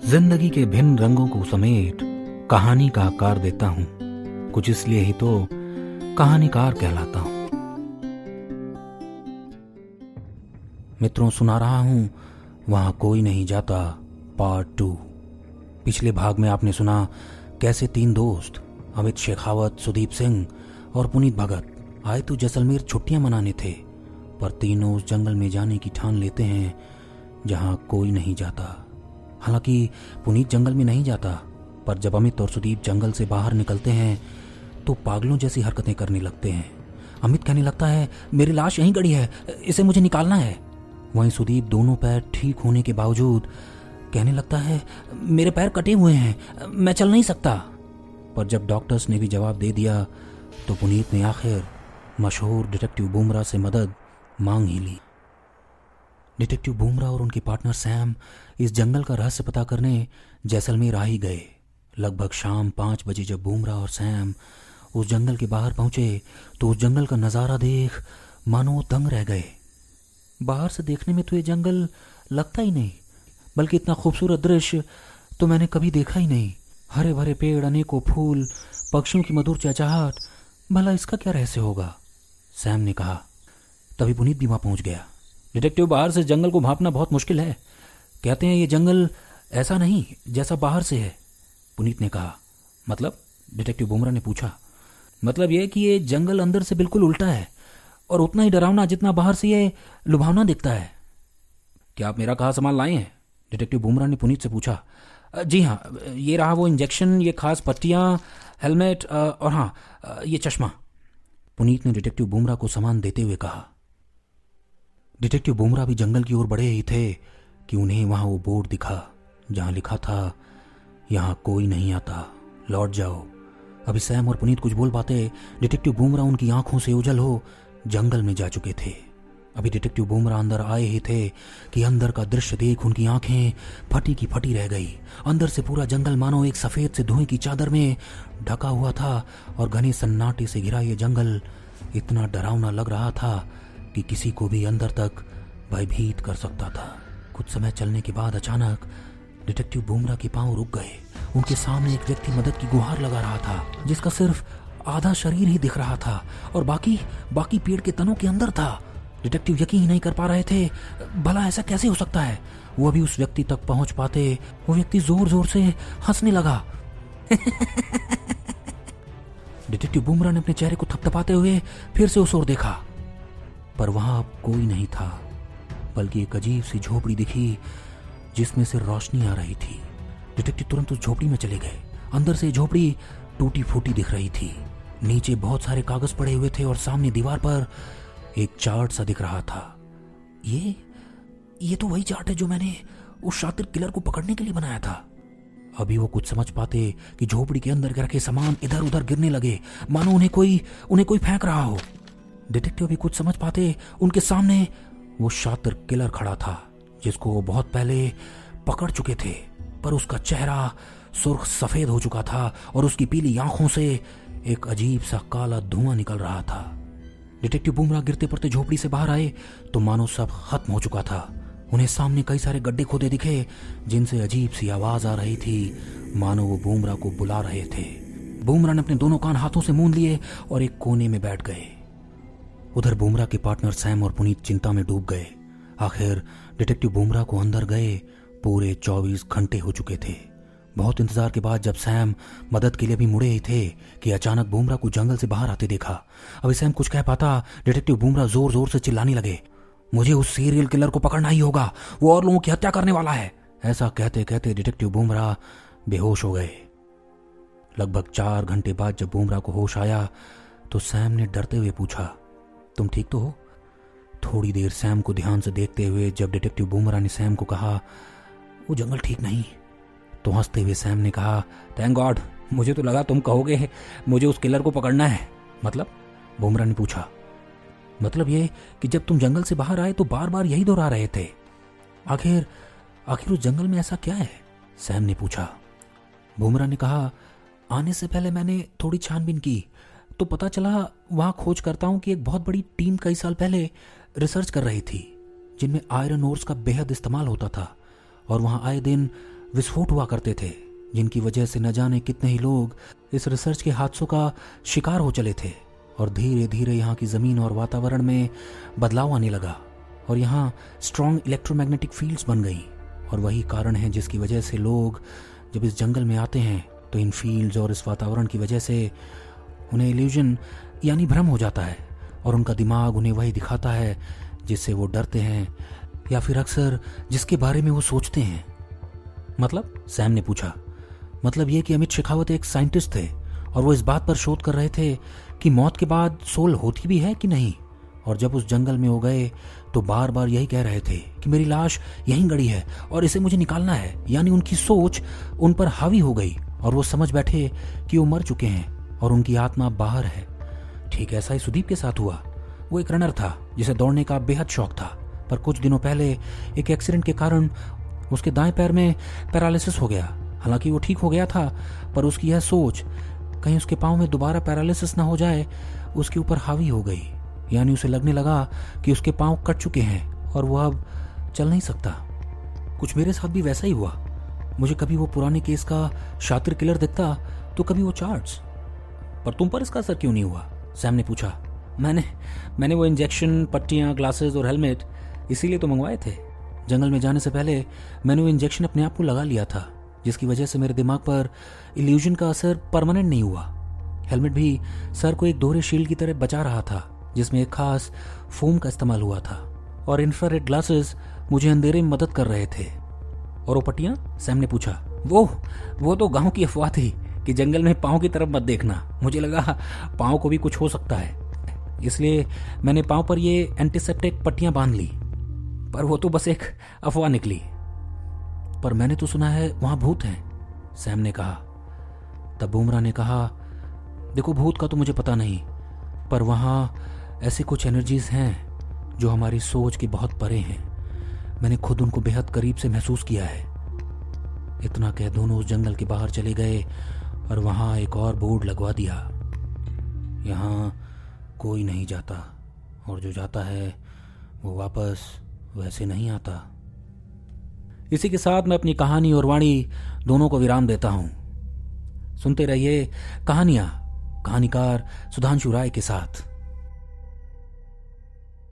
जिंदगी के भिन्न रंगों को समेट कहानी का आकार देता हूँ। कुछ इसलिए ही तो कहानीकार कहलाता हूँ। मित्रों, सुना रहा हूँ वहां कोई नहीं जाता पार्ट 2। पिछले भाग में आपने सुना कैसे 3 दोस्त अमित शेखावत, सुदीप सिंह और पुनीत भगत आए तो जैसलमेर छुट्टियां मनाने थे, पर तीनों उस जंगल में जाने की ठान लेते हैं जहां कोई नहीं जाता। हालांकि पुनीत जंगल में नहीं जाता, पर जब अमित और सुदीप जंगल से बाहर निकलते हैं तो पागलों जैसी हरकतें करने लगते हैं। अमित कहने लगता है, मेरी लाश यहीं गड़ी है, इसे मुझे निकालना है। वहीं सुदीप दोनों पैर ठीक होने के बावजूद कहने लगता है, मेरे पैर कटे हुए हैं, मैं चल नहीं सकता। पर जब डॉक्टर्स ने भी जवाब दे दिया तो पुनीत ने आखिर मशहूर डिटेक्टिव बुमरा से मदद मांग ही ली। डिटेक्टिव बुमरा और उनके पार्टनर सैम इस जंगल का रहस्य पता करने जैसलमेर आ ही गए। लगभग शाम 5 बजे जब बुमरा और सैम उस जंगल के बाहर पहुंचे तो उस जंगल का नज़ारा देख मानो दंग रह गए। बाहर से देखने में तो ये जंगल लगता ही नहीं, बल्कि इतना खूबसूरत दृश्य तो मैंने कभी देखा ही नहीं। हरे भरे पेड़, अनेकों फूल, पक्षियों की मधुर चहचहाट, भला इसका क्या रहस्य होगा, सैम ने कहा। तभी पुनीत भी वहां पहुंच गया। डिटेक्टिव, बाहर से जंगल को भांपना बहुत मुश्किल है। कहते हैं ये जंगल ऐसा नहीं जैसा बाहर से है, पुनीत ने कहा। मतलब? डिटेक्टिव बुमरा ने पूछा। मतलब यह कि ये जंगल अंदर से बिल्कुल उल्टा है और उतना ही डरावना जितना बाहर से ये लुभावना दिखता है। क्या आप मेरा कहा सामान लाए हैं? डिटेक्टिव बुमरा ने पुनीत से पूछा। जी हाँ, ये रहा वो इंजेक्शन, ये खास पट्टियाँ, हेलमेट और हाँ, ये चश्मा, पुनीत ने डिटेक्टिव बुमरा को सामान देते हुए कहा। डिटेक्टिव बुमरा भी जंगल की ओर बढ़े ही थे कि उन्हें वहां वो बोर्ड दिखा जहां लिखा था, यहां कोई नहीं आता, लौट जाओ। अभी सैम और पुनीत कुछ बोल पाते, डिटेक्टिव बुमरा उनकी आंखों से ओझल हो जंगल में जा चुके थे। अभी डिटेक्टिव बुमरा अंदर आए ही थे कि अंदर का दृश्य देख उनकी आंखें फटी की फटी रह गई। अंदर से पूरा जंगल मानो एक सफेद से धुएं की चादर में ढका हुआ था और घने सन्नाटे से घिरा ये जंगल इतना डरावना लग रहा था कि किसी को भी अंदर तक भयभीत कर सकता था। कुछ समय चलने के बाद अचानक डिटेक्टिव बुमरा के पांव रुक गए। उनके सामने एक व्यक्ति मदद की गुहार लगा रहा था, जिसका सिर्फ आधा शरीर ही दिख रहा था और बाकी पेड़ के तनों के अंदर था। डिटेक्टिव यकीन ही नहीं कर पा रहे थे, भला ऐसा कैसे हो सकता है। वो अभी उस व्यक्ति तक पहुंच पाते, वो व्यक्ति जोर जोर से हंसने लगा। डिटेक्टिव बुमरा ने अपने चेहरे को थपथपाते हुए फिर से उस ओर देखा, पर वहां अब कोई नहीं था, बल्कि एक अजीब सी झोपड़ी दिखी जिसमें से रोशनी आ रही थी। डिटेक्टिव तुरंत उस झोपड़ी में चले गए। अंदर से झोपड़ी टूटी फूटी दिख रही थी। नीचे बहुत सारे कागज पड़े हुए थे और सामने दीवार पर एक चार्ट सा दिख रहा था। ये तो वही चार्ट है जो मैंने उस शातिर किलर को पकड़ने के लिए बनाया था। अभी वो कुछ समझ पाते कि झोपड़ी के अंदर रखे सामान इधर उधर गिरने लगे, मानो उन्हें कोई फेंक रहा हो। डिटेक्टिव भी कुछ समझ पाते, उनके सामने वो शातिर किलर खड़ा था जिसको वो बहुत पहले पकड़ चुके थे, पर उसका चेहरा सुर्ख सफेद हो चुका था और उसकी पीली आंखों से एक अजीब सा काला धुआं निकल रहा था। डिटेक्टिव बुमरा गिरते पड़ते झोपड़ी से बाहर आए तो मानो सब खत्म हो चुका था। उन्हें सामने कई सारे गड्ढे खोदे दिखे जिनसे अजीब सी आवाज आ रही थी, मानो वो बुमरा को बुला रहे थे। बुमरा ने अपने दोनों कान हाथों से मूंद लिए और एक कोने में बैठ गए। उधर बुमरा के पार्टनर सैम और पुनीत चिंता में डूब गए। आखिर डिटेक्टिव बुमरा को अंदर गए पूरे 24 घंटे हो चुके थे। बहुत इंतजार के बाद जब सैम मदद के लिए भी मुड़े ही थे कि अचानक बुमरा को जंगल से बाहर आते देखा। अभी सैम कुछ कह पाता, डिटेक्टिव बुमरा जोर जोर से चिल्लाने लगे, मुझे उस सीरियल किलर को पकड़ना ही होगा, वो और लोगों की हत्या करने वाला है। ऐसा कहते कहते डिटेक्टिव बुमरा बेहोश हो गए। लगभग 4 घंटे बाद जब बुमरा को होश आया तो सैम ने डरते हुए पूछा, तुम ठीक तो हो? थोड़ी देर सैम को ध्यान से देखते हुए जब डिटेक्टिव बुमरा ने सैम को कहा, वो जंगल ठीक नहीं, तो हंसते हुए सैम ने कहा, थैंक गॉड, मुझे तो लगा तुम कहोगे मुझे उस किलर को पकड़ना है। मतलब? बुमरा ने पूछा। मतलब ये कि जब तुम जंगल से बाहर आए तो बार बार यही दोहरा रहे थे। आखिर उस जंगल में ऐसा क्या है? सैम ने पूछा। बुमरा ने कहा, आने से पहले मैंने थोड़ी छानबीन की तो पता चला वहां खोज करता हूं कि एक बहुत बड़ी टीम कई साल पहले रिसर्च कर रही थी जिनमें आयरन ओर्स का बेहद इस्तेमाल होता था और वहां आए दिन विस्फोट हुआ करते थे, जिनकी वजह से न जाने कितने ही लोग इस रिसर्च के हादसों का शिकार हो चले थे। और धीरे धीरे यहाँ की ज़मीन और वातावरण में बदलाव आने लगा और यहाँ स्ट्रॉन्ग इलेक्ट्रोमैग्नेटिक फील्ड्स बन गई। और वही कारण है जिसकी वजह से लोग जब इस जंगल में आते हैं तो इन फील्ड्स और इस वातावरण की वजह से उन्हें इल्यूजन यानी भ्रम हो जाता है और उनका दिमाग उन्हें वही दिखाता है जिससे वो डरते हैं या फिर अक्सर जिसके बारे में वो सोचते हैं। मतलब? सैम ने पूछा। मतलब ये कि अमित शेखावत एक साइंटिस्ट थे और वो इस बात पर शोध कर रहे थे कि मौत के बाद सोल होती भी है कि नहीं। और जब उस जंगल में वो गए तो बार बार यही कह रहे थे कि मेरी लाश यहीं गड़ी है और इसे मुझे निकालना है। यानी उनकी सोच उन पर हावी हो गई और वो समझ बैठे कि वो मर चुके हैं और उनकी आत्मा बाहर है। ठीक ऐसा ही सुदीप के साथ हुआ। वो एक रनर था जिसे दौड़ने का बेहद शौक था, पर कुछ दिनों पहले एक एक्सीडेंट के कारण उसके दाएं पैर में पैरालिसिस हो गया। हालांकि वो ठीक हो गया था, पर उसकी यह सोच कहीं उसके पाँव में दोबारा पैरालिसिस ना हो जाए उसके ऊपर हावी हो गई। यानी उसे लगने लगा कि उसके पाँव कट चुके हैं और वो अब चल नहीं सकता। कुछ मेरे साथ भी वैसा ही हुआ। मुझे कभी वो पुराने केस का शातिर किलर दिखता तो कभी वो चार्ट्स। पर तुम पर इसका असर क्यों नहीं हुआ? सैम ने पूछा। मैंने वो इंजेक्शन, पट्टियाँ, ग्लासेस और हेलमेट इसीलिए तो मंगवाए थे। जंगल में जाने से पहले मैंने वो इंजेक्शन अपने आप को लगा लिया था, जिसकी वजह से मेरे दिमाग पर इल्यूजन का असर परमानेंट नहीं हुआ। हेलमेट भी सर को एक दोहरे शील्ड की तरह बचा रहा था, जिसमें एक खास फोम का इस्तेमाल हुआ था। और इंफ्रारेड ग्लासेस मुझे अंधेरे में मदद कर रहे थे। और वो पट्टियाँ? सैम ने पूछा। वो तो गांव की अफवाह थी कि जंगल में पाँव की तरफ मत देखना। मुझे लगा पाँव को भी कुछ हो सकता है, इसलिए मैंने पाँव पर ये एंटीसेप्टिक पट्टियाँ बांध ली। पर वो तो बस एक अफवाह निकली। पर मैंने तो सुना है वहां भूत हैं, सैम ने कहा। तब बुमराह ने कहा, देखो भूत का तो मुझे पता नहीं, पर वहां ऐसी कुछ एनर्जीज हैं जो हमारी सोच की बहुत परे हैं। मैंने खुद उनको बेहद करीब से महसूस किया है। इतना कह दोनों उस जंगल के बाहर चले गए और वहां एक और बोर्ड लगवा दिया, यहाँ कोई नहीं जाता और जो जाता है वो वापस वैसे नहीं आता। इसी के साथ मैं अपनी कहानी और वाणी दोनों को विराम देता हूं। सुनते रहिए कहानियां कहानीकार सुधांशु राय के साथ।